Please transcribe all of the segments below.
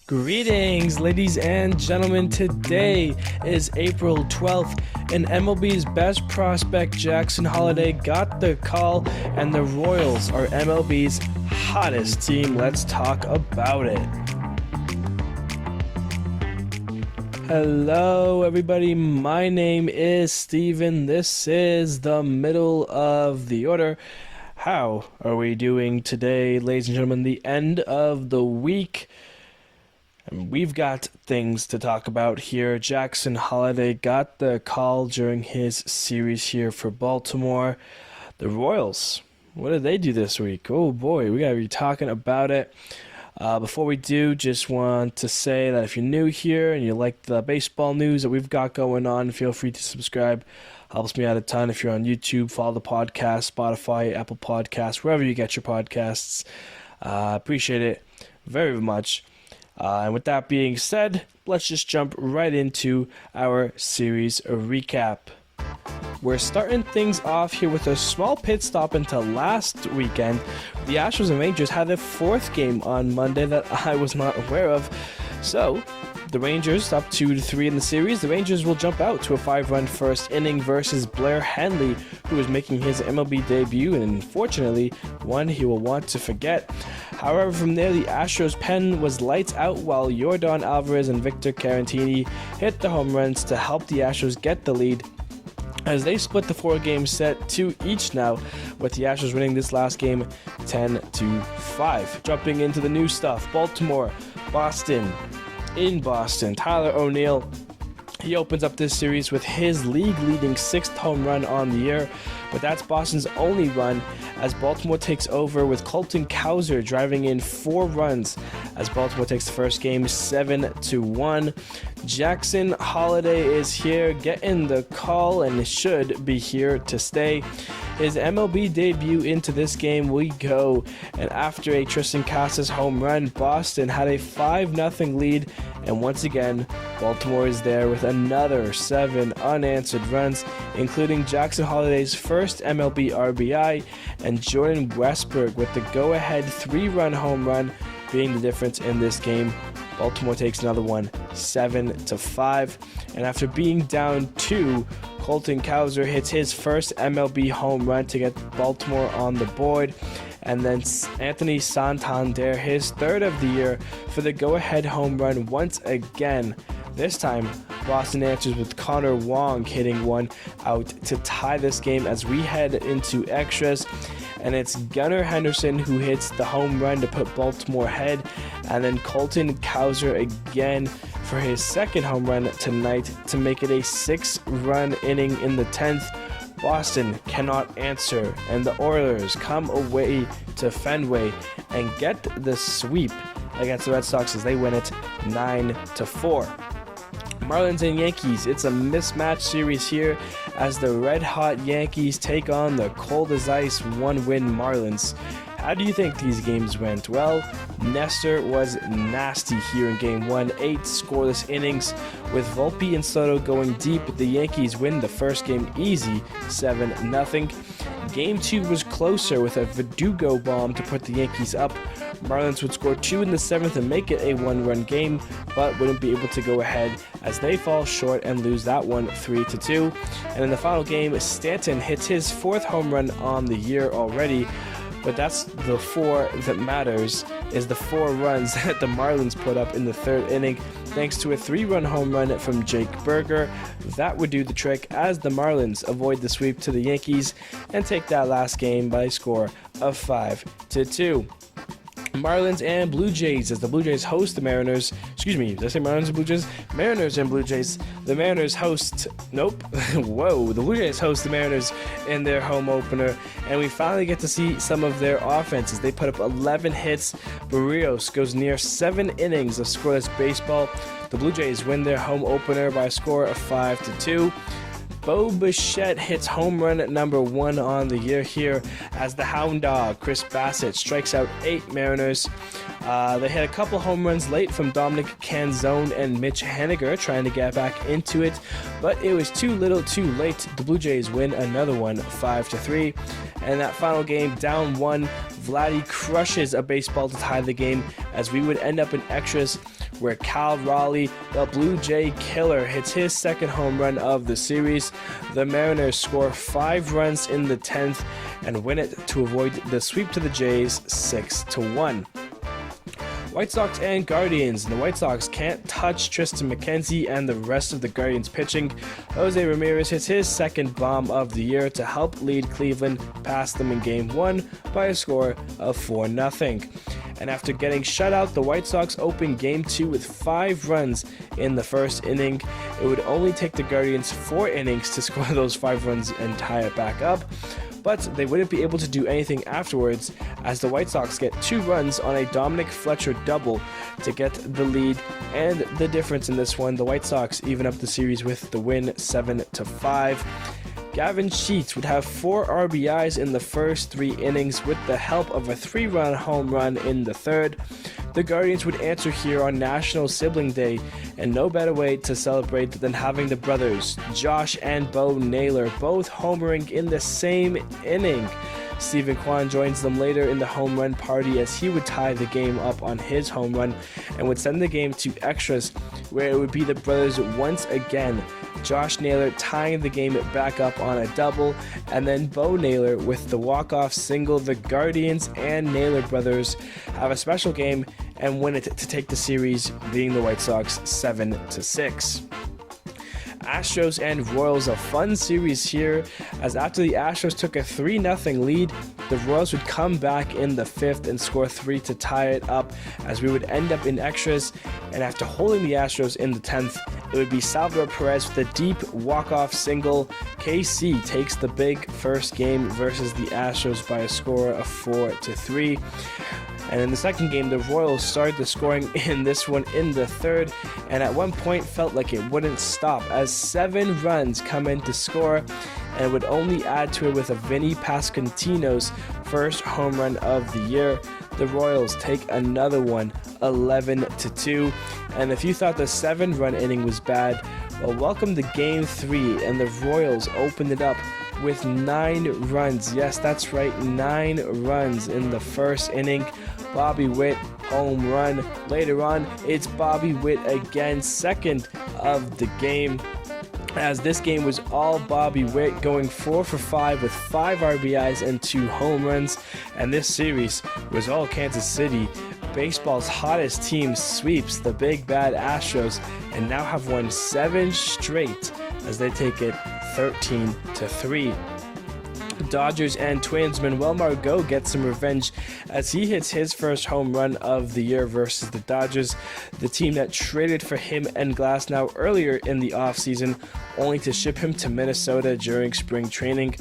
Greetings, ladies and gentlemen. Today is April 12th, and MLB's best prospect, Jackson Holliday, got the call, and the Royals are MLB's hottest team. Let's talk about it. Hello, everybody. My name is Steven. This is the middle of the order. How are we doing today, ladies and gentlemen? The end of the week. And we've got things to talk about here. Jackson Holliday got the call during his series here for Baltimore. The Royals, what did they do this week? Oh boy, we got to be talking about it. Before we do, just want to say that if you're new here and you like the baseball news that we've got going on, feel free to subscribe. Helps me out a ton. If you're on YouTube, follow the podcast, Spotify, Apple Podcasts, wherever you get your podcasts. Appreciate it very much. And with that being said, let's just jump right into our series recap. We're starting things off here with a small pit stop into last weekend. The Astros and Rangers had their fourth game on Monday that I was not aware of. So, the Rangers up 2-3 in the series. The Rangers will jump out to a 5-run first inning versus Blair Hanley, who is making his MLB debut, and unfortunately, one he will want to forget. However, from there, the Astros' pen was lights out while Yordan Alvarez and Victor Caratini hit the home runs to help the Astros get the lead, as they split the 4-game set 2 each now, with the Astros winning this last game 10-5. Jumping into the new stuff, Baltimore, Boston. In Boston, Tyler O'Neill, he opens up this series with his league-leading 6th home run on the year, but that's Boston's only run, as Baltimore takes over with Colton Cowser driving in 4 runs as Baltimore takes the first game 7-1. Jackson Holliday is here getting the call and should be here to stay. His MLB debut into this game we go, and after a Tristan Casas home run, Boston had a 5-0 lead, and once again, Baltimore is there with another 7 unanswered runs, including Jackson Holliday's first MLB RBI, and Jordan Westburg with the go-ahead 3-run home run being the difference in this game. Baltimore takes another one, 7-5, and after being down 2, Colton Cowser hits his first MLB home run to get Baltimore on the board, and then Anthony Santander, his 3rd of the year, for the go-ahead home run once again. This time, Boston answers with Connor Wong hitting one out to tie this game as we head into extras. And it's Gunnar Henderson who hits the home run to put Baltimore ahead, and then Colton Cowser again for his 2nd home run tonight to make it a 6-run inning in the 10th. Boston cannot answer, and the Orioles come away to Fenway and get the sweep against the Red Sox as they win it 9-4. Marlins and Yankees, it's a mismatch series here as the red-hot Yankees take on the cold-as-ice 1-win Marlins. How do you think these games went? Well, Nestor was nasty here in Game 1, 8 scoreless innings. With Volpe and Soto going deep, the Yankees win the first game easy, 7-0. Game 2 was closer with a Verdugo bomb to put the Yankees up. Marlins would score 2 in the 7th and make it a 1-run game, but wouldn't be able to go ahead as they fall short and lose that one 3-2. And in the final game, Stanton hits his 4th home run on the year already, but that's the 4 that matters, is the 4 runs that the Marlins put up in the 3rd inning, thanks to a 3-run home run from Jake Berger. That would do the trick as the Marlins avoid the sweep to the Yankees and take that last game by a score of 5-2. Marlins and Blue Jays as the Blue Jays host the Mariners. Excuse me, did I say Marlins and Blue Jays? Mariners and Blue Jays. The Mariners host... Nope. Whoa. The Blue Jays host the Mariners in their home opener, and we finally get to see some of their offenses. They put up 11 hits. Barrios goes near 7 innings of scoreless baseball. The Blue Jays win their home opener by a score of 5-2. Bo Bichette hits home run at number 1 on the year here as the Hound Dog, Chris Bassett, strikes out 8 Mariners. They hit a couple home runs late from Dominic Canzone and Mitch Haniger trying to get back into it, but it was too little too late. The Blue Jays win another one 5-3. And in that final game, down 1, Vladdy crushes a baseball to tie the game as we would end up in extras where Cal Raleigh, the Blue Jay killer, hits his second home run of the series. The Mariners score 5 runs in the 10th and win it to avoid the sweep to the Jays 6-1. White Sox and Guardians. The White Sox can't touch Tristan McKenzie and the rest of the Guardians pitching. Jose Ramirez hits his second bomb of the year to help lead Cleveland past them in Game 1 by a score of 4-0. And after getting shut out, the White Sox opened Game 2 with 5 runs in the first inning. It would only take the Guardians 4 innings to score those 5 runs and tie it back up. But they wouldn't be able to do anything afterwards as the White Sox get 2 runs on a Dominic Fletcher double to get the lead. And the difference in this one, the White Sox even up the series with the win 7-5. Gavin Sheets would have 4 RBIs in the first 3 innings with the help of a 3-run home run in the third. The Guardians would answer here on National Sibling Day, and no better way to celebrate than having the brothers, Josh and Bo Naylor, both homering in the same inning. Stephen Kwan joins them later in the home run party as he would tie the game up on his home run and would send the game to extras where it would be the brothers once again. Josh Naylor tying the game back up on a double, and then Bo Naylor with the walk-off single. The Guardians and Naylor brothers have a special game and win it to take the series, beating the White Sox 7-6. Astros and Royals, a fun series here, as after the Astros took a 3-0 lead, the Royals would come back in the 5th and score 3 to tie it up as we would end up in extras, and after holding the Astros in the 10th, it would be Salvador Perez with a deep walk-off single. KC takes the big first game versus the Astros by a score of 4-3. And in the second game, the Royals started the scoring in this one in the third, and at one point felt like it wouldn't stop as 7 runs come in to score, and would only add to it with a Vinny Pasquantino's first home run of the year. The Royals take another one, 11-2, and if you thought the 7-run inning was bad, well, welcome to Game 3, and the Royals opened it up with 9 runs. Yes, that's right, 9 runs in the first inning. Bobby Witt, home run. Later on, it's Bobby Witt again, second of the game, as this game was all Bobby Witt, going 4 for 5 with 5 RBIs and 2 home runs. And this series was all Kansas City. Baseball's hottest team sweeps the big bad Astros and now have won 7 straight as they take it 13-3. Dodgers and Twins. Manuel Margot gets some revenge as he hits his first home run of the year versus the Dodgers, the team that traded for him and Glasnow earlier in the offseason, only to ship him to Minnesota during spring training.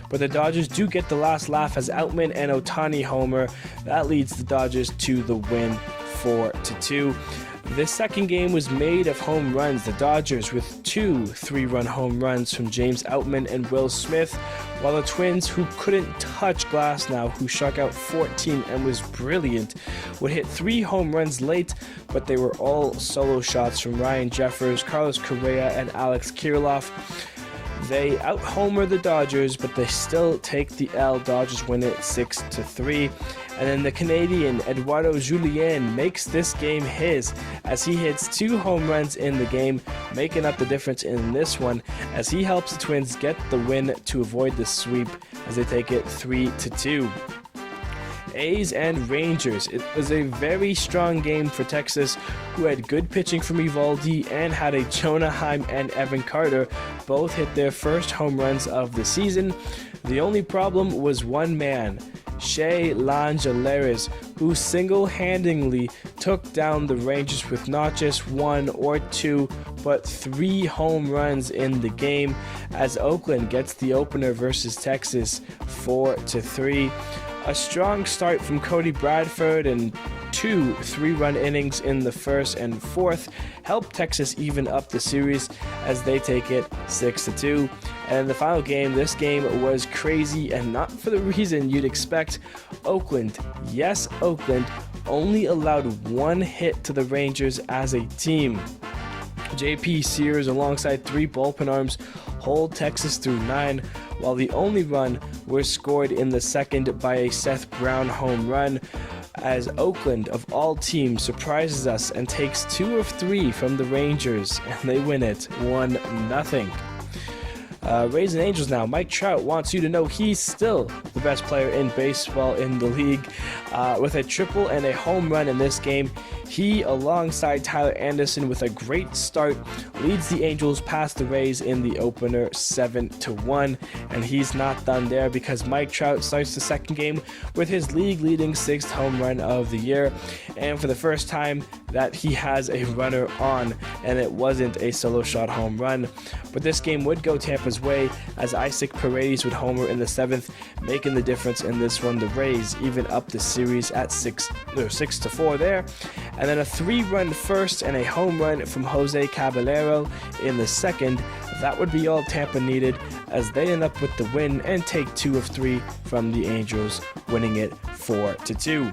But the Dodgers do get the last laugh as Outman and Ohtani homer. That leads the Dodgers to the win 4-2. This second game was made of home runs. The Dodgers with 2 3-run home runs from James Outman and Will Smith, while the Twins, who couldn't touch Glasnow, who struck out 14 and was brilliant, would hit 3 home runs late, but they were all solo shots from Ryan Jeffers, Carlos Correa, and Alex Kirilloff. They out-homer the Dodgers, but they still take the L. Dodgers win it 6-3. And then the Canadian Eduardo Julien makes this game his as he hits 2 home runs in the game, making up the difference in this one as he helps the Twins get the win to avoid the sweep as they take it 3-2. A's and Rangers. It was a very strong game for Texas, who had good pitching from Eovaldi and had a Jonah Heim and Evan Carter both hit their first home runs of the season. The only problem was one man, Shea Langeliers, who single-handedly took down the Rangers with not just 1 or 2, but 3 home runs in the game as Oakland gets the opener versus Texas 4-3. A strong start from Cody Bradford and 2 3-run innings in the first and fourth helped Texas even up the series as they take it 6-2. And in the final game, this game was crazy and not for the reason you'd expect. Oakland, yes, Oakland, only allowed one hit to the Rangers as a team. J.P. Sears, alongside 3 bullpen arms, hold Texas through 9, while the only run was scored in the second by a Seth Brown home run, as Oakland, of all teams, surprises us and takes 2 of 3 from the Rangers, and they win it 1-0. Rays and Angels now. Mike Trout wants you to know he's still the best player in baseball in the league. With a triple and a home run in this game, he, alongside Tyler Anderson with a great start, leads the Angels past the Rays in the opener 7-1. And he's not done there, because Mike Trout starts the second game with his league-leading 6th home run of the year. And for the first time that he has a runner on, and it wasn't a solo shot home run. But this game would go Tampa's way, as Isaac Paredes would homer in the 7th, making the difference in this one. The Rays even up the series at 6-4 there. And then a 3-run first and a home run from Jose Caballero in the second. That would be all Tampa needed, as they end up with the win and take 2 of 3 from the Angels, winning it 4-2.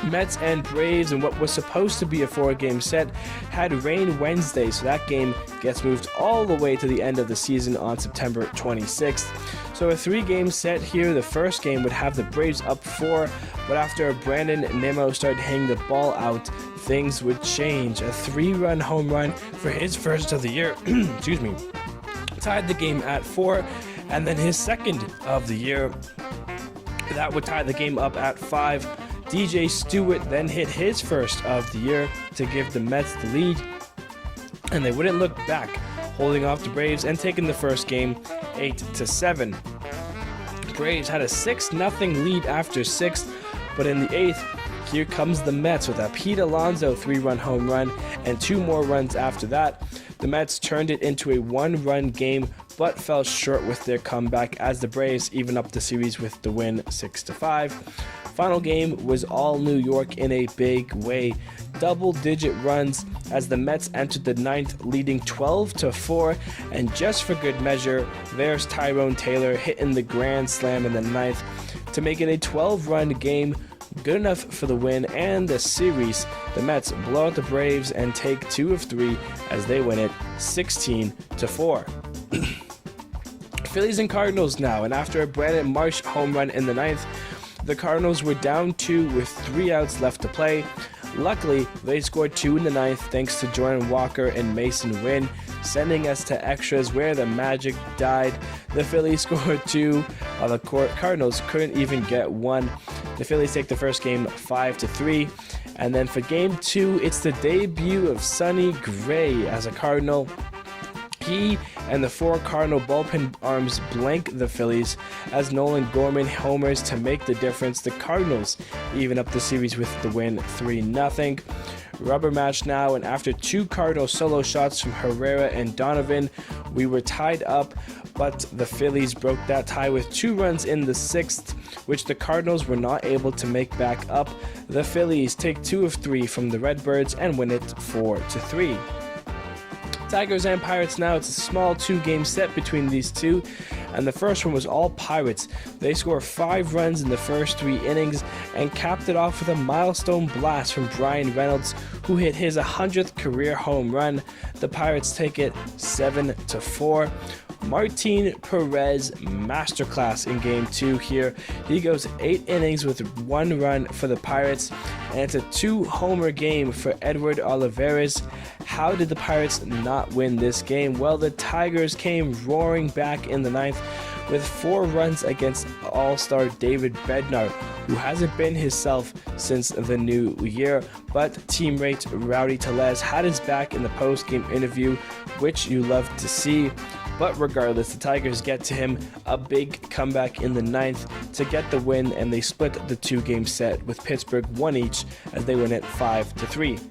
Mets and Braves, in what was supposed to be a 4-game set, had rain Wednesday, so that game gets moved all the way to the end of the season on September 26th. So a 3-game set here. The first game would have the Braves up 4, but after Brandon Nimmo started hitting the ball out, things would change. A 3-run home run for his first of the year, tied the game at 4, and then his second of the year, that would tie the game up at 5. DJ Stewart then hit his first of the year to give the Mets the lead, and they wouldn't look back, holding off the Braves and taking the first game 8-7. Braves had a 6-0 lead after 6th, but in the 8th, here comes the Mets with a Pete Alonso 3-run home run and 2 more runs after that. The Mets turned it into a 1-run game, but fell short with their comeback, as the Braves even up the series with the win 6-5. Final game was all New York in a big way. Double-digit runs as the Mets entered the 9th, leading 12-4, and just for good measure, there's Tyrone Taylor hitting the grand slam in the 9th to make it a 12-run game, good enough for the win and the series. The Mets blow out the Braves and take 2 of 3 as they win it 16-4. Phillies and Cardinals now, and after a Brandon Marsh home run in the 9th, the Cardinals were down 2 with 3 outs left to play. Luckily, they scored 2 in the 9th thanks to Jordan Walker and Mason Wynn, sending us to extras where the magic died. The Phillies scored 2, while the Cardinals couldn't even get 1. The Phillies take the first game 5-3, and then for game 2, it's the debut of Sonny Gray as a Cardinal. He and the 4 Cardinal bullpen arms blank the Phillies as Nolan Gorman homers to make the difference. The Cardinals even up the series with the win 3-0. Rubber match now, and after 2 Cardinal solo shots from Herrera and Donovan, we were tied up, but the Phillies broke that tie with 2 runs in the 6th, which the Cardinals were not able to make back up. The Phillies take 2 of 3 from the Redbirds and win it 4-3. Tigers and Pirates now. It's a small 2-game set between these two, and the first one was all Pirates. They score 5 runs in the first 3 innings and capped it off with a milestone blast from Brian Reynolds, who hit his 100th career home run. The Pirates take it 7-4. Martin Perez masterclass in game 2 here. He goes 8 innings with 1 run for the Pirates, and it's a 2-homer game for Edward Olivares. How did the Pirates not win this game? Well, the Tigers came roaring back in the 9th with 4 runs against All-Star David Bednar, who hasn't been himself since the new year, but teammate Rowdy Tellez had his back in the post-game interview, which you love to see. But regardless, the Tigers get to him a big comeback in the 9th to get the win, and they split the 2-game set with Pittsburgh 1 each as they win it 5-3.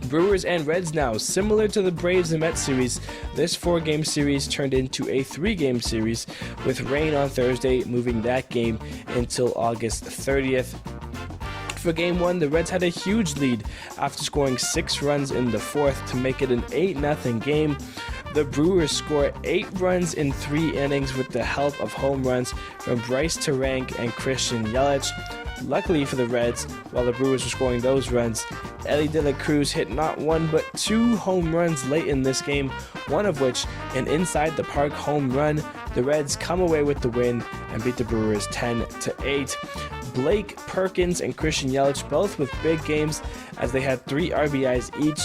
Brewers and Reds now. Similar to the Braves and Mets series, this 4-game series turned into a 3-game series, with rain on Thursday moving that game until August 30th. For game 1, the Reds had a huge lead after scoring 6 runs in the 4th to make it an 8-0 game. The Brewers score 8 runs in 3 innings with the help of home runs from Bryce Terang and Christian Yelich. Luckily for the Reds, while the Brewers were scoring those runs, Ellie De La Cruz hit not one but 2 home runs late in this game, one of which an inside the park home run. The Reds come away with the win and beat the Brewers 10-8. Blake Perkins and Christian Yelich both with big games as they had 3 RBIs each.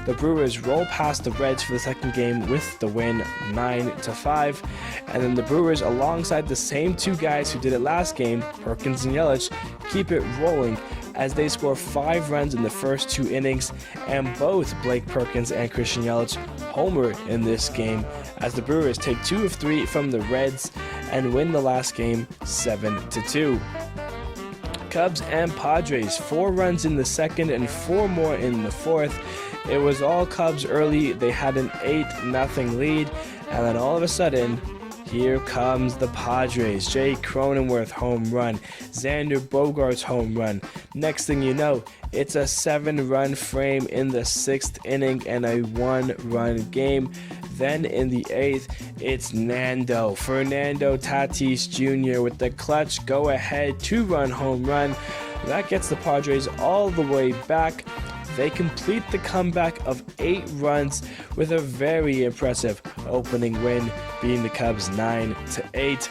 The Brewers roll past the Reds for the second game with the win 9-5. And then the Brewers, alongside the same 2 guys who did it last game, Perkins and Yelich, keep it rolling as they score 5 runs in the first 2 innings, and both Blake Perkins and Christian Yelich homer in this game as the Brewers take 2 of 3 from the Reds and win the last game 7-2. Cubs and Padres, 4 runs in the second and 4 more in the fourth. It was all Cubs early. They had an 8-0 lead, and then all of a sudden, here comes the Padres. Jay Cronenworth home run, Xander Bogaerts home run. Next thing you know, it's a 7-run frame in the 6th inning and a 1-run game. Then in the 8th, it's Fernando Tatis Jr. with the clutch go-ahead 2-run home run. That gets the Padres all the way back. They complete the comeback of 8 runs with a very impressive opening win, beating the Cubs 9-8.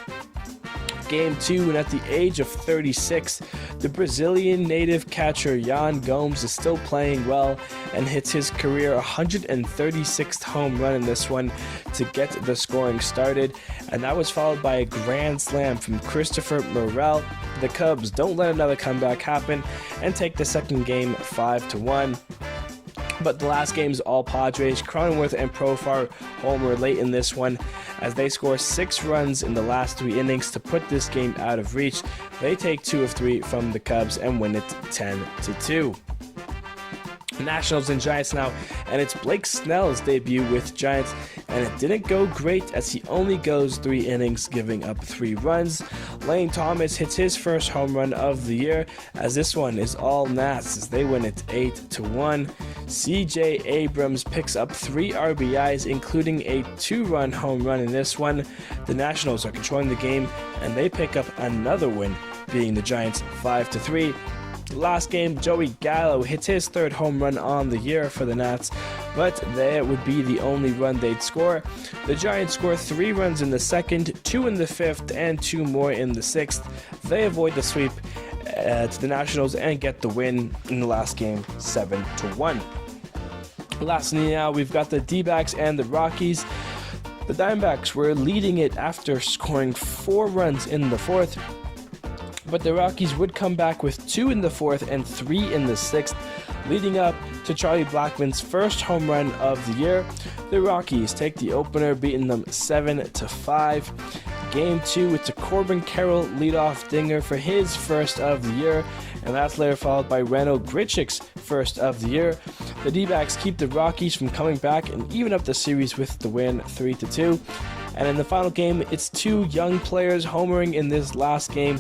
Game 2, and at the age of 36, the Brazilian native catcher Yan Gomes is still playing well and hits his career 136th home run in this one to get the scoring started, and that was followed by a grand slam from Christopher Morel. The Cubs don't let another comeback happen and take the second game 5-1. But the last game's all Padres. Cronenworth and Profar homer late in this one as they score 6 runs in the last 3 innings to put this game out of reach. They take 2 of 3 from the Cubs and win it 10-2. Nationals and Giants now, and it's Blake Snell's debut with Giants, and it didn't go great as he only goes 3 innings, giving up 3 runs. Lane Thomas hits his first home run of the year, as this one is all Nats as they win it 8-1. CJ Abrams picks up 3 RBIs, including a 2-run home run in this one. The Nationals are controlling the game, and they pick up another win, beating the Giants 5-3. Last game, Joey Gallo hits his 3rd home run on the year for the Nats, but that would be the only run they'd score. The Giants score 3 runs in the second, 2 in the 5th, and 2 more in the 6th. They avoid the sweep to the Nationals and get the win in the last game 7-1. Lastly now, we've got the D-backs and the Rockies. The Diamondbacks were leading it after scoring 4 runs in the 4th, but the Rockies would come back with 2 in the 4th and 3 in the 6th, leading up to Charlie Blackmon's first home run of the year. The Rockies take the opener, beating them 7-5. Game 2, it's a Corbin Carroll leadoff dinger for his first of the year, and that's later followed by Reno Grichuk's first of the year. The D-backs keep the Rockies from coming back and even up the series with the win 3-2. And in the final game, it's 2 young players homering in this last game,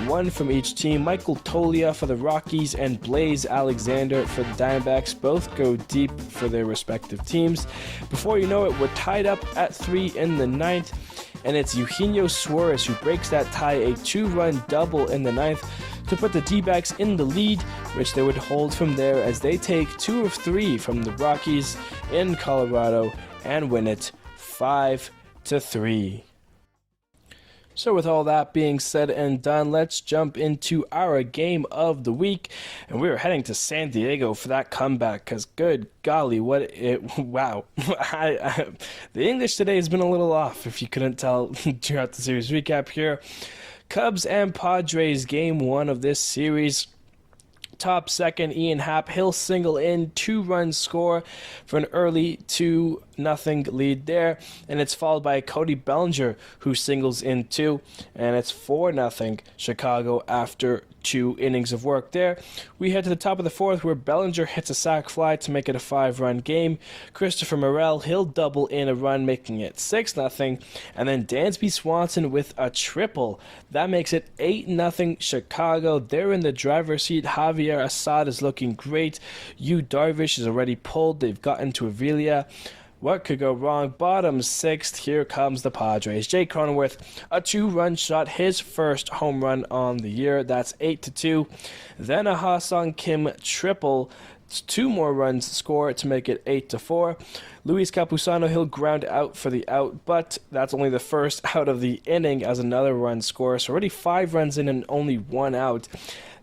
1 from each team. Michael Tolia for the Rockies and Blaze Alexander for the Diamondbacks both go deep for their respective teams. Before you know it, we're tied up at 3 in the 9th, and it's Eugenio Suarez who breaks that tie, a 2-run double in the 9th to put the D-backs in the lead, which they would hold from there as they take 2 of 3 from the Rockies in Colorado and win it 5-3. So with all that being said and done, let's jump into our game of the week, and we're heading to San Diego for that comeback, because good golly, wow. The English today has been a little off, if you couldn't tell throughout the series recap here. Cubs and Padres, game 1 of this series. Top second, Ian Happ, he'll single in, 2-run score for an early 2-0 lead there, and it's followed by Cody Bellinger who singles in 2, and it's 4-0 Chicago after 2 innings of work there. We head to the top of the 4th where Bellinger hits a sac fly to make it a 5-run game. Christopher Morel, he'll double in a run, making it 6-0, and then Dansby Swanson with a triple. That makes it 8-0 Chicago. They're in the driver's seat. Javier Assad is looking great. Yu Darvish is already pulled. They've gotten to Avila. What could go wrong? Bottom sixth, here comes the Padres. Jake Cronenworth, a 2-run shot, his first home run on the year. That's 8-2. Then a Ha-Sung Kim triple. 2 more runs score to make it 8-4. Luis Campusano, he'll ground out for the out, but that's only the first out of the inning as another run scores. So already 5 runs in and only 1 out.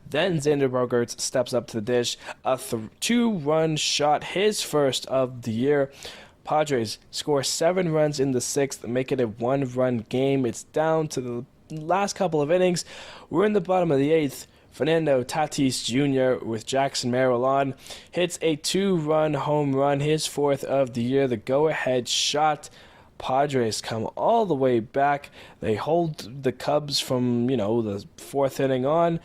Then Xander Bogaerts steps up to the dish. A 2-run shot, his first of the year. Padres score 7 runs in the 6th, make it a 1-run game. It's down to the last couple of innings. We're in the bottom of the 8th. Fernando Tatis Jr. with Jackson Merrill on hits a 2-run home run, his 4th of the year, the go-ahead shot. Padres come all the way back. They hold the Cubs from, the 4th inning on.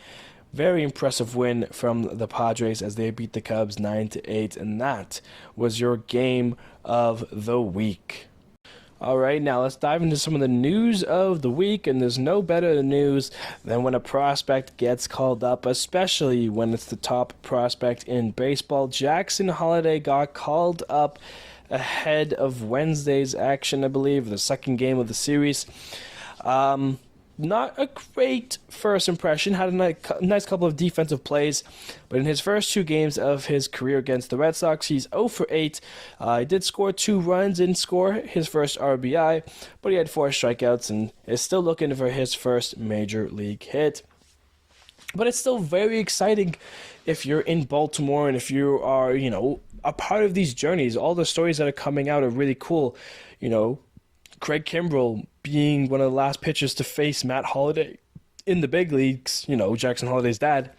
Very impressive win from the Padres as they beat the Cubs 9-8, and that was your game of the week. All right, now let's dive into some of the news of the week, and there's no better news than when a prospect gets called up, especially when it's the top prospect in baseball. Jackson Holliday got called up ahead of Wednesday's action, I believe, the second game of the series. Not a great first impression, had a nice couple of defensive plays, but in his first 2 games of his career against the Red Sox, he's 0 for 8. He did score 2 runs and score his first RBI, but he had 4 strikeouts and is still looking for his first major league hit. But it's still very exciting if you're in Baltimore and if you are, a part of these journeys. All the stories that are coming out are really cool. Craig Kimbrell being one of the last pitchers to face Matt Holliday in the big leagues, Jackson Holliday's dad,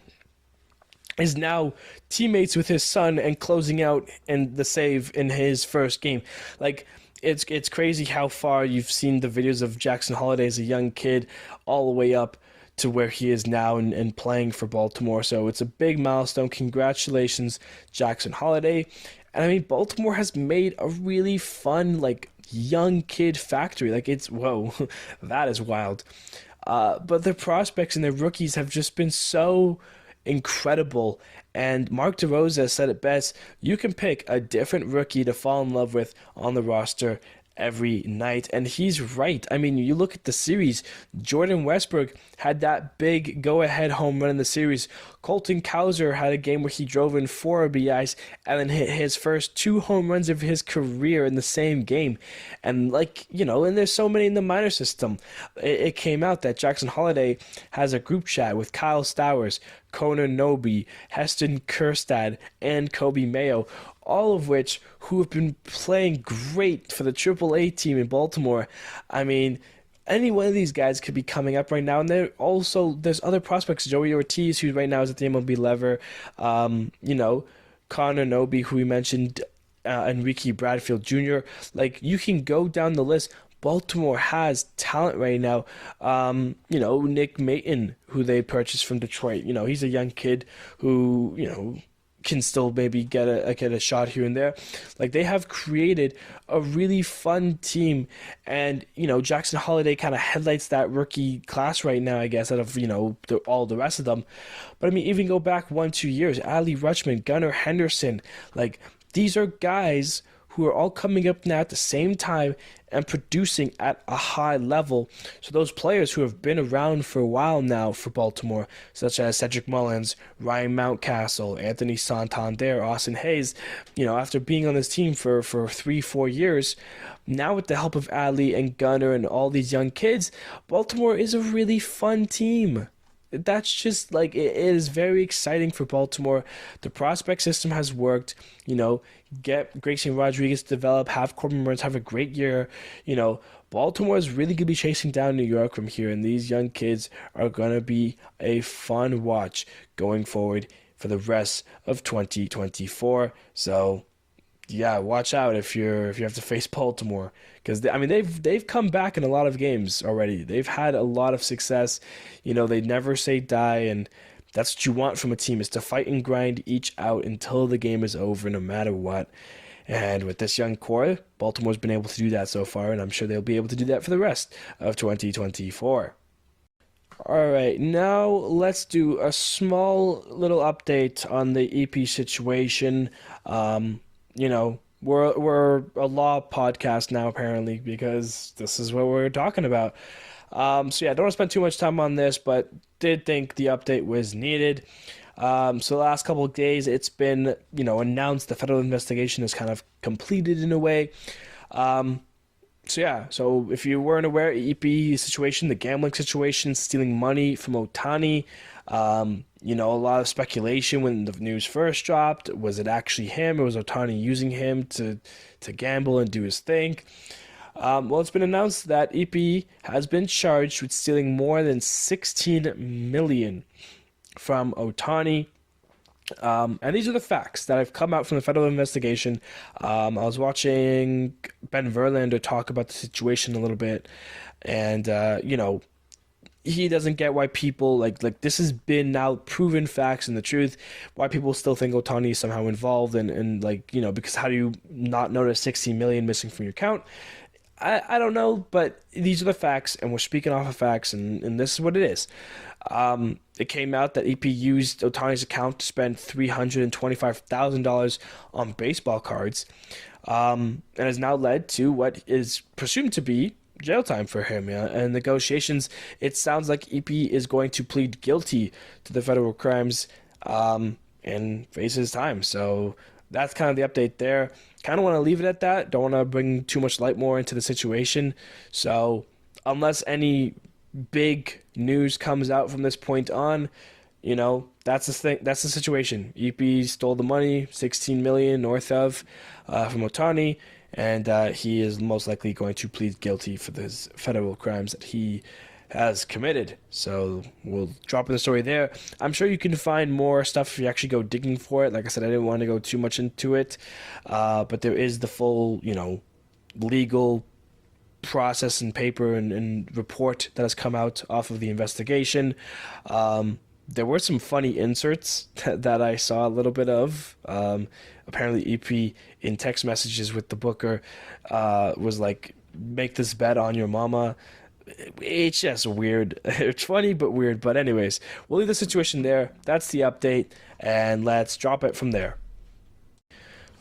is now teammates with his son and closing out in the save in his first game. It's crazy how far you've seen the videos of Jackson Holliday as a young kid all the way up to where he is now and playing for Baltimore. So it's a big milestone. Congratulations, Jackson Holliday. And Baltimore has made a really fun, young kid factory. Whoa, that is wild. But their prospects and their rookies have just been so incredible. And Mark DeRosa said it best: you can pick a different rookie to fall in love with on the roster every night. And he's right. You look at the series, Jordan Westbrook had that big go-ahead home run in the series. Colton Cowser had a game where he drove in 4 RBIs and then hit his first 2 home runs of his career in the same game. And and there's so many in the minor system. It came out that Jackson Holliday has a group chat with Kyle Stowers, Connor Noby, Heston Kjerstad, and Kobe Mayo, all of which who have been playing great for the AAA team in Baltimore. Any one of these guys could be coming up right now, and there's other prospects. Joey Ortiz, who right now is at the MLB lever, Connor Noby, who we mentioned, Enrique Bradfield Jr. You can go down the list. Baltimore has talent right now. Nick Maton, who they purchased from Detroit. He's a young kid who, can still maybe get a shot here and there. They have created a really fun team, and Jackson Holliday kind of headlights that rookie class right now, I guess, out of all the rest of them. But even go back 1-2 years, Ali Rutschman, Gunnar Henderson, these are guys who are all coming up now at the same time and producing at a high level. So those players who have been around for a while now for Baltimore, such as Cedric Mullins, Ryan Mountcastle, Anthony Santander, Austin Hayes, after being on this team for 3-4 years, now with the help of Ali and Gunnar and all these young kids, Baltimore is a really fun team. That's just it is very exciting for Baltimore. The prospect system has worked. Get Grayson Rodriguez to develop, have Corbin Burns have a great year. Baltimore is really going to be chasing down New York from here, and these young kids are going to be a fun watch going forward for the rest of 2024. So, yeah, watch out if you have to face Baltimore, because they've come back in a lot of games already. They've had a lot of success. They never say die, and that's what you want from a team, is to fight and grind each out until the game is over, no matter what. And with this young core, Baltimore's been able to do that so far, and I'm sure they'll be able to do that for the rest of 2024. All right, now let's do a small little update on the Ippei situation. we're a law podcast now apparently because this is what we're talking about. So yeah, don't want to spend too much time on this, but did think the update was needed. So the last couple of days, it's been announced the federal investigation is kind of completed in a way. So yeah, so if you weren't aware, Ippei situation, the gambling situation, stealing money from Otani, a lot of speculation when the news first dropped. Was it actually him, or was Otani using him to gamble and do his thing? Well, it's been announced that Ippei has been charged with stealing more than 16 million from Otani. And these are the facts that have come out from the federal investigation. I was watching Ben Verlander talk about the situation a little bit, and he doesn't get why people like this has been now proven facts and the truth. Why people still think Otani is somehow involved, and because how do you not notice 16 million missing from your account? I don't know, but these are the facts, and we're speaking off of facts, and this is what it is. It came out that EP used Otani's account to spend $325,000 on baseball cards, and has now led to what is presumed to be jail time for him. Yeah? And negotiations, it sounds like EP is going to plead guilty to the federal crimes, and face his time. So that's kind of the update there. Kind of want to leave it at that. Don't want to bring too much light more into the situation. So unless any big news comes out from this point on, that's the thing. That's the situation. EP stole the money, 16 million north of from Otani, and he is most likely going to plead guilty for those federal crimes that he has committed. So we'll drop in the story there. I'm sure you can find more stuff if you actually go digging for it. Like I said, I didn't want to go too much into it, but there is the full, legal process and paper and report that has come out off of the investigation. There were some funny inserts that I saw a little bit of. Apparently, EP in text messages with the booker was like, "Make this bet on your mama." It's just weird. It's funny but weird. But anyways, we'll leave the situation there. That's the update, and let's drop it from there.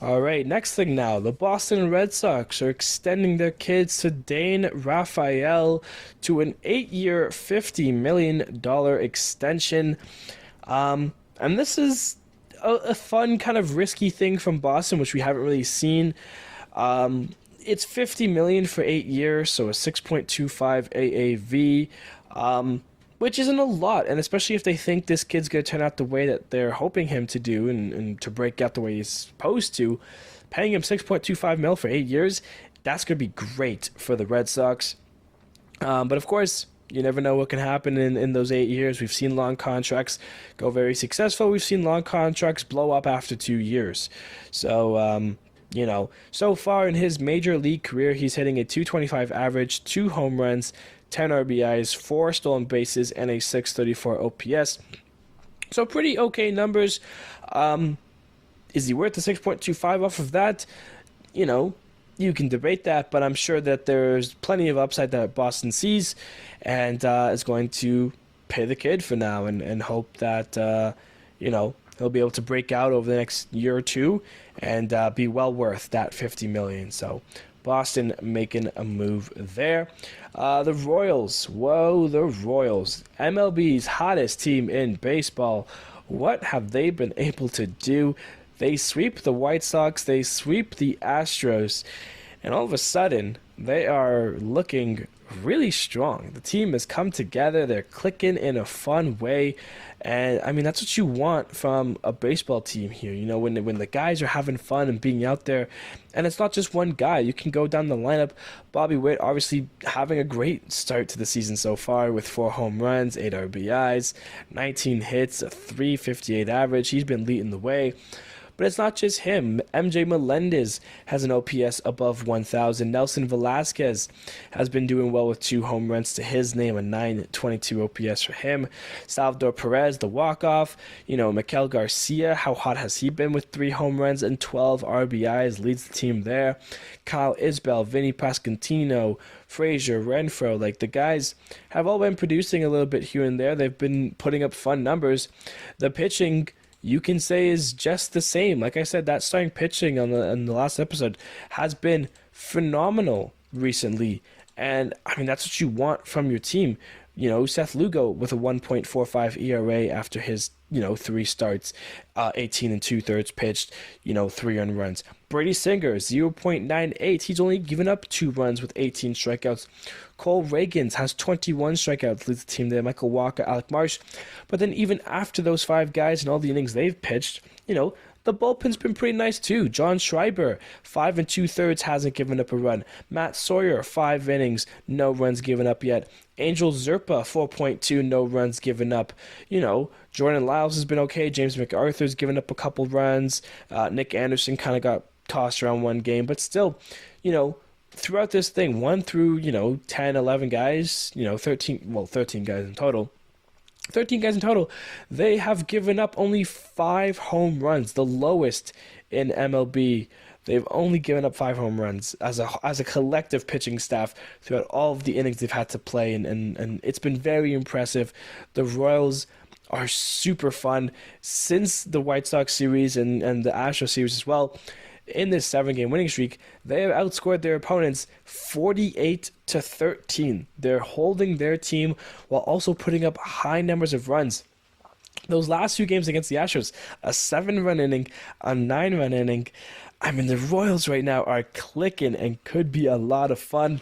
All right, next thing now. The Boston Red Sox are extending their kid Ceddanne Rafaela to an 8-year, $50 million extension. And this is a fun kind of risky thing from Boston, which we haven't really seen. It's 50 million for 8 years, so a 6.25 AAV, which isn't a lot, and especially if they think this kid's going to turn out the way that they're hoping him to do and to break out the way he's supposed to. Paying him 6.25 mil for 8 years, that's going to be great for the Red Sox. But of course, you never know what can happen in those 8 years. We've seen long contracts go very successful. We've seen long contracts blow up after 2 years. So, so far in his major league career, he's hitting a 225 average, 2 home runs, 10 RBIs, 4 stolen bases, and a 634 OPS. So pretty okay numbers. Is he worth the 6.25 off of that? You can debate that, but I'm sure that there's plenty of upside that Boston sees, and is going to pay the kid for now and hope that, he'll be able to break out over the next year or two and be well worth that 50 million. So Boston making a move there. The Royals. Whoa, the Royals. MLB's hottest team in baseball. What have they been able to do? They sweep the White Sox. They sweep the Astros. And all of a sudden, they are looking really strong. The team has come together. They're clicking in a fun way. And I mean, that's what you want from a baseball team here. When the guys are having fun and being out there, and it's not just one guy. You can go down the lineup. Bobby Witt obviously having a great start to the season so far with 4 home runs, 8 RBIs, 19 hits, a 358 average. He's been leading the way. But it's not just him. MJ Melendez has an OPS above 1,000. Nelson Velasquez has been doing well with 2 home runs to his name, a 922 OPS for him. Salvador Perez, the walk-off. Mikel Garcia, how hot has he been with 3 home runs and 12 RBIs, leads the team there. Kyle Isbell, Vinny Pasquantino, Frazier, Renfroe, the guys have all been producing a little bit here and there. They've been putting up fun numbers. The pitching, you can say is just the same. Like I said, that starting pitching on the last episode has been phenomenal recently. And I mean, that's what you want from your team. Seth Lugo with a 1.45 ERA after his, 3 starts, 18 and 2/3 pitched, 3 earned runs. Brady Singer, 0.98. He's only given up 2 runs with 18 strikeouts. Cole Reagans has 21 strikeouts, leads the team there. Michael Walker, Alec Marsh. But then even after those 5 guys and all the innings they've pitched, the bullpen's been pretty nice too. John Schreiber, 5 2/3, hasn't given up a run. Matt Sawyer, 5 innings, no runs given up yet. Angel Zerpa, 4.2, no runs given up. Jordan Lyles has been okay. James MacArthur's given up a couple runs. Nick Anderson kind of got tossed around one game, but still, throughout this thing, 1 through, 10, 11 guys, 13 guys in total. 13 guys in total, they have given up only 5 home runs, the lowest in MLB. They've only given up 5 home runs as a collective pitching staff throughout all of the innings they've had to play, and it's been very impressive. The Royals are super fun since the White Sox series and the Astros series as well. In this 7-game winning streak, they have outscored their opponents 48-13. They're holding their team while also putting up high numbers of runs. Those last 2 games against the Astros, a 7-run inning, a 9-run inning. I mean, the Royals right now are clicking and could be a lot of fun.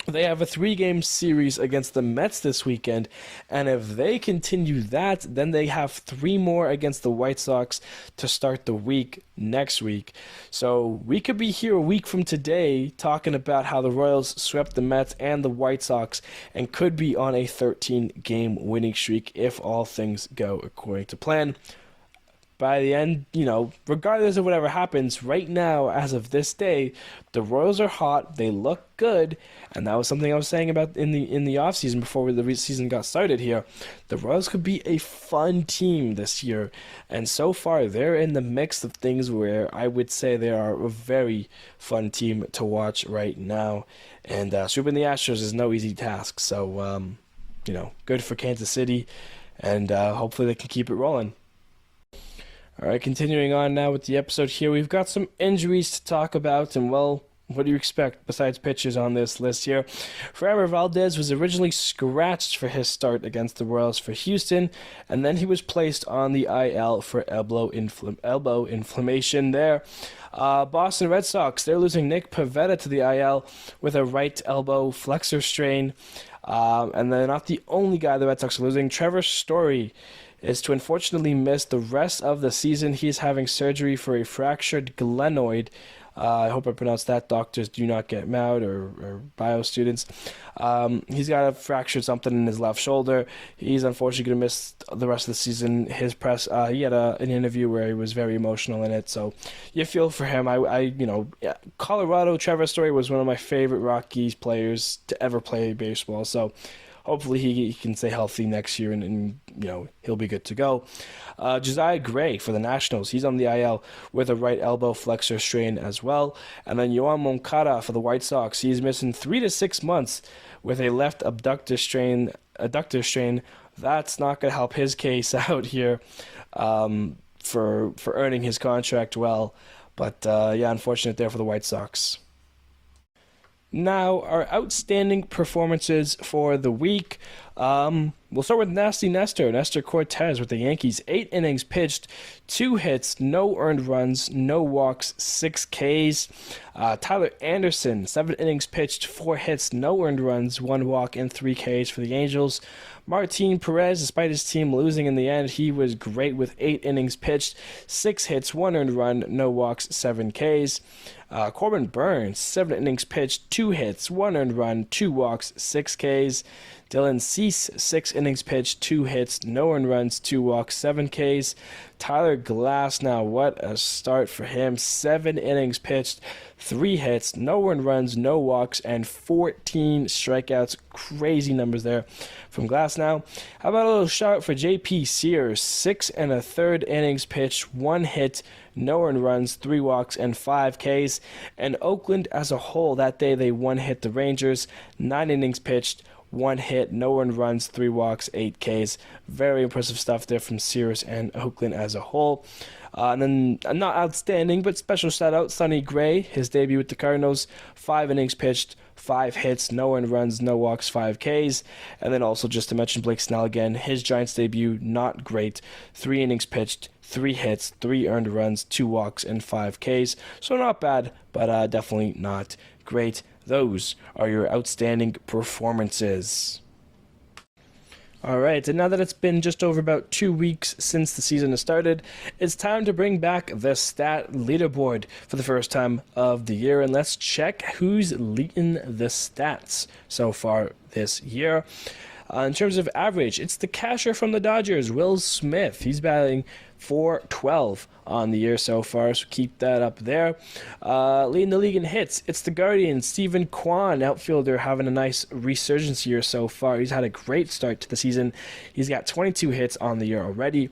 They have a 3-game series against the Mets this weekend, and if they continue that, then they have 3 more against the White Sox to start the week next week. So we could be here a week from today talking about how the Royals swept the Mets and the White Sox and could be on a 13-game winning streak if all things go according to plan. By the end, regardless of whatever happens, right now, as of this day, the Royals are hot. They look good, and that was something I was saying about in the offseason before the season got started here. The Royals could be a fun team this year, and so far they're in the mix of things where I would say they are a very fun team to watch right now. And sweeping the Astros is no easy task, so good for Kansas City, and hopefully they can keep it rolling. All right, continuing on now with the episode here, we've got some injuries to talk about, and well, what do you expect besides pitchers on this list here? Framber Valdez was originally scratched for his start against the Royals for Houston, and then he was placed on the IL for elbow inflammation there. Boston Red Sox, they're losing Nick Pivetta to the IL with a right elbow flexor strain, and they're not the only guy the Red Sox are losing. Trevor Story is to unfortunately miss the rest of the season. He's having surgery for a fractured glenoid. I hope I pronounced that. Doctors do not get mad, or bio students. He's got a fractured something in his left shoulder. He's unfortunately going to miss the rest of the season. His press, he had an interview where he was very emotional in it, so you feel for him. Colorado, Trevor Story was one of my favorite Rockies players to ever play baseball, so hopefully he can stay healthy next year and he'll be good to go. Josiah Gray for the Nationals, he's on the IL with a right elbow flexor strain as well. And then Yoan Moncada for the White Sox, he's missing 3 to 6 months with a left adductor strain. That's not going to help his case out here for earning his contract well. But unfortunate there for the White Sox. Now, our outstanding performances for the week. We'll start with Nasty Nestor Cortez with the Yankees. 8 innings pitched, 2 hits, no earned runs, no walks, 6 Ks. Tyler Anderson, 7 innings pitched, 4 hits, no earned runs, 1 walk, and 3 Ks for the Angels. Martin Perez, despite his team losing in the end, he was great with 8 innings pitched, 6 hits, 1 earned run, no walks, 7 Ks. Corbin Burns, 7 innings pitched, 2 hits, 1 earned run, 2 walks, 6 Ks. Dylan Cease, 6 innings pitched, 2 hits, no earned runs, 2 walks, 7 Ks. Tyler Glasnow, what a start for him. 7 innings pitched, 3 hits, no earned runs, no walks, and 14 strikeouts. Crazy numbers there from Glasnow. How about a little shout for J.P. Sears? 6 1/3 innings pitched, 1 hit, no earned runs, 3 walks, and 5 Ks. And Oakland as a whole, that day they one-hit the Rangers. 9 innings pitched, 1 hit, no earned runs, 3 walks, 8 Ks. Very impressive stuff there from Sears and Oakland as a whole. And then, not outstanding, but special shout out, Sonny Gray, his debut with the Cardinals, 5 innings pitched, 5 hits, no earned runs, no walks, 5 Ks. And then also just to mention Blake Snell again, his Giants debut, not great, 3 innings pitched, 3 hits, 3 earned runs, 2 walks, and 5 Ks. So not bad, but definitely not great. Those are your outstanding performances. All right, and now that it's been just over about 2 weeks since the season has started, it's time to bring back the stat leaderboard for the first time of the year, and let's check who's leading the stats so far this year. In terms of average, it's the catcher from the Dodgers, Will Smith. He's batting .412 on the year so far, so keep that up there. Leading the league in hits, it's the Guardians, Stephen Kwan, outfielder, having a nice resurgence year so far. He's had a great start to the season. He's got 22 hits on the year already.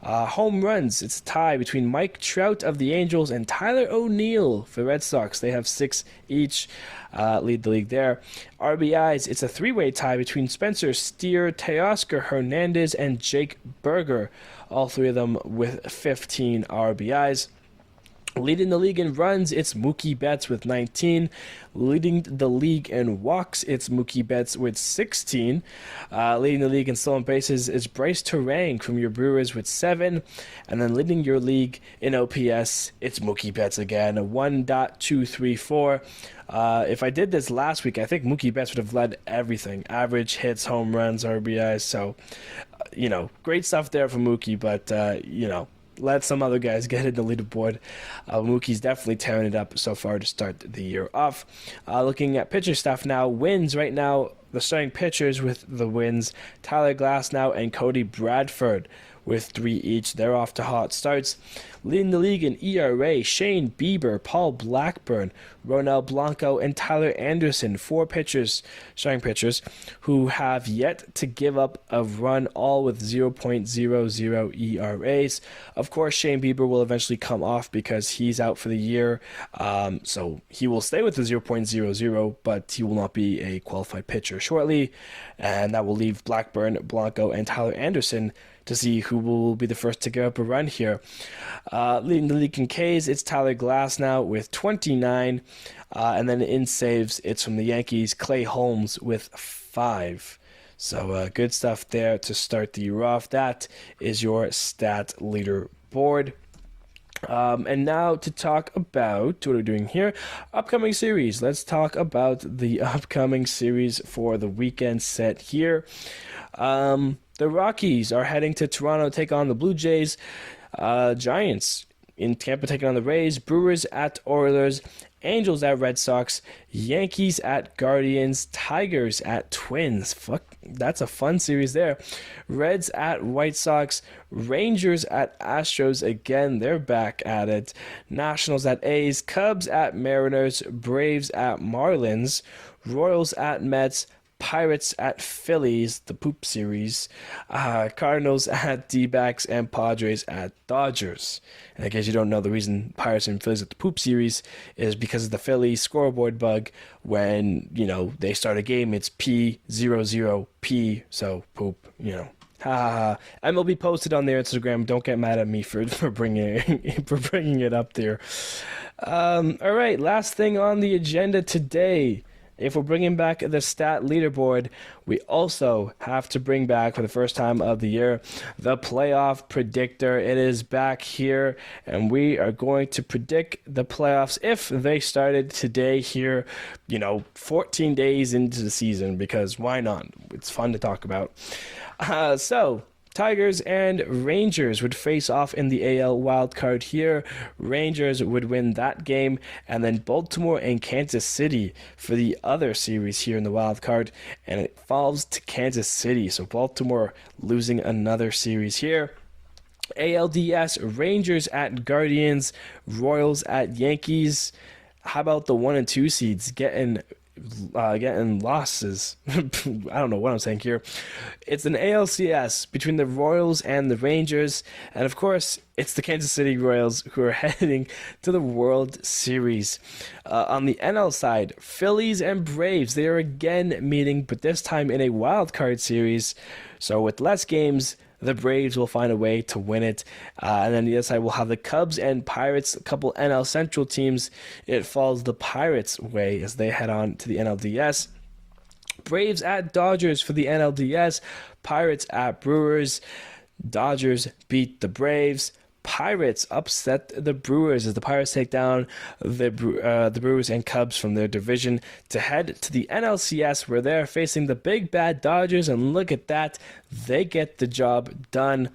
Home runs, it's a tie between Mike Trout of the Angels and Tyler O'Neill for the Red Sox. They have 6 each, lead the league there. RBIs, it's a 3-way tie between Spencer Steer, Teoscar Hernandez, and Jake Berger. All 3 of them with 15 RBIs. Leading the league in runs, it's Mookie Betts with 19. Leading the league in walks, it's Mookie Betts with 16. Leading the league in stolen bases is Bryce Terang from your Brewers with 7. And then leading your league in OPS, it's Mookie Betts again, 1.234. If I did this last week, I think Mookie Betts would have led everything. Average, hits, home runs, RBIs. So, great stuff there for Mookie, but, let some other guys get in the leaderboard. Mookie's definitely tearing it up so far to start the year off. Looking at pitcher stuff now, wins right now, the starting pitchers with the wins, Tyler Glasnow and Cody Bradford with 3 each. They're off to hot starts. Leading the league in ERA, Shane Bieber, Paul Blackburn, Ronel Blanco, and Tyler Anderson, 4 starting pitchers, who have yet to give up a run, all with 0.00 ERAs. Of course, Shane Bieber will eventually come off because he's out for the year, so he will stay with the 0.00, but he will not be a qualified pitcher shortly, and that will leave Blackburn, Blanco, and Tyler Anderson to see who will be the first to give up a run here. Leading the league in Ks, it's Tyler Glasnow with 29. And then in saves, it's from the Yankees, Clay Holmes with 5. So good stuff there to start the year off. That is your stat leaderboard. And now to talk about, what are we doing here? Upcoming series. Let's talk about the upcoming series for the weekend set here. The Rockies are heading to Toronto to take on the Blue Jays. Giants in Tampa taking on the Rays. Brewers at Orioles. Angels at Red Sox. Yankees at Guardians. Tigers at Twins. That's a fun series there. Reds at White Sox. Rangers at Astros. Again, they're back at it. Nationals at A's. Cubs at Mariners. Braves at Marlins. Royals at Mets. Pirates at Phillies, the poop series, Cardinals at D-backs, and Padres at Dodgers. And in case you don't know, the reason Pirates and Phillies at the poop series is because of the Philly scoreboard bug. When, they start a game, it's P00P, so poop, MLB posted on their Instagram. Don't get mad at me for bringing it up there. All right, last thing on the agenda today. If we're bringing back the stat leaderboard, we also have to bring back, for the first time of the year, the playoff predictor. It is back here, and we are going to predict the playoffs if they started today here, 14 days into the season, because why not? It's fun to talk about. So Tigers and Rangers would face off in the AL wildcard here. Rangers would win that game, and then Baltimore and Kansas City for the other series here in the wildcard, and it falls to Kansas City. So Baltimore losing another series here. ALDS, Rangers at Guardians, Royals at Yankees. How about the 1 and 2 seeds getting getting losses. I don't know what I'm saying here. It's an ALCS between the Royals and the Rangers, and of course, it's the Kansas City Royals who are heading to the World Series. On the NL side, Phillies and Braves, they are again meeting, but this time in a wild card series. So with less games, the Braves will find a way to win it. And then the other side will have the Cubs and Pirates, a couple NL Central teams. It falls the Pirates' way as they head on to the NLDS. Braves at Dodgers for the NLDS. Pirates at Brewers. Dodgers beat the Braves. Pirates upset the Brewers as the Pirates take down the Brewers and Cubs from their division to head to the NLCS, where they're facing the big bad Dodgers, and look at that, they get the job done.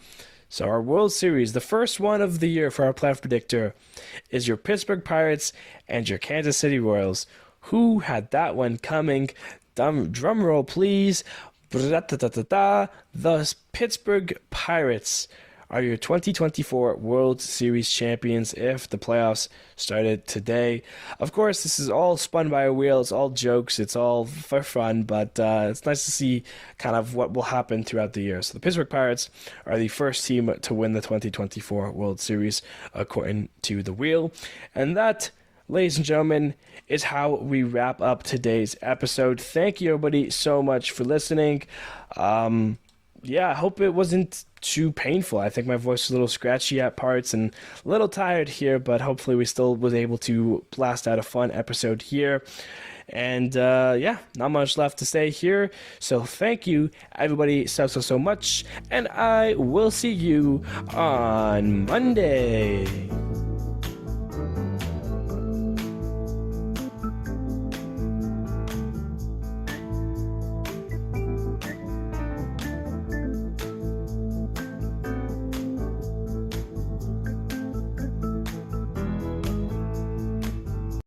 So our World Series, the first one of the year for our playoff predictor, is your Pittsburgh Pirates and your Kansas City Royals. Who had that one coming? Drum roll, please. The Pittsburgh Pirates are your 2024 World Series champions if the playoffs started today. Of course, this is all spun by a wheel. It's all jokes. It's all for fun, but it's nice to see kind of what will happen throughout the year. So the Pittsburgh Pirates are the first team to win the 2024 World Series according to the wheel. And that, ladies and gentlemen, is how we wrap up today's episode. Thank you, everybody, so much for listening. I hope it wasn't too painful. I think my voice was a little scratchy at parts and a little tired here, but hopefully we still was able to blast out a fun episode here. And not much left to say here. So thank you, everybody, so much. And I will see you on Monday.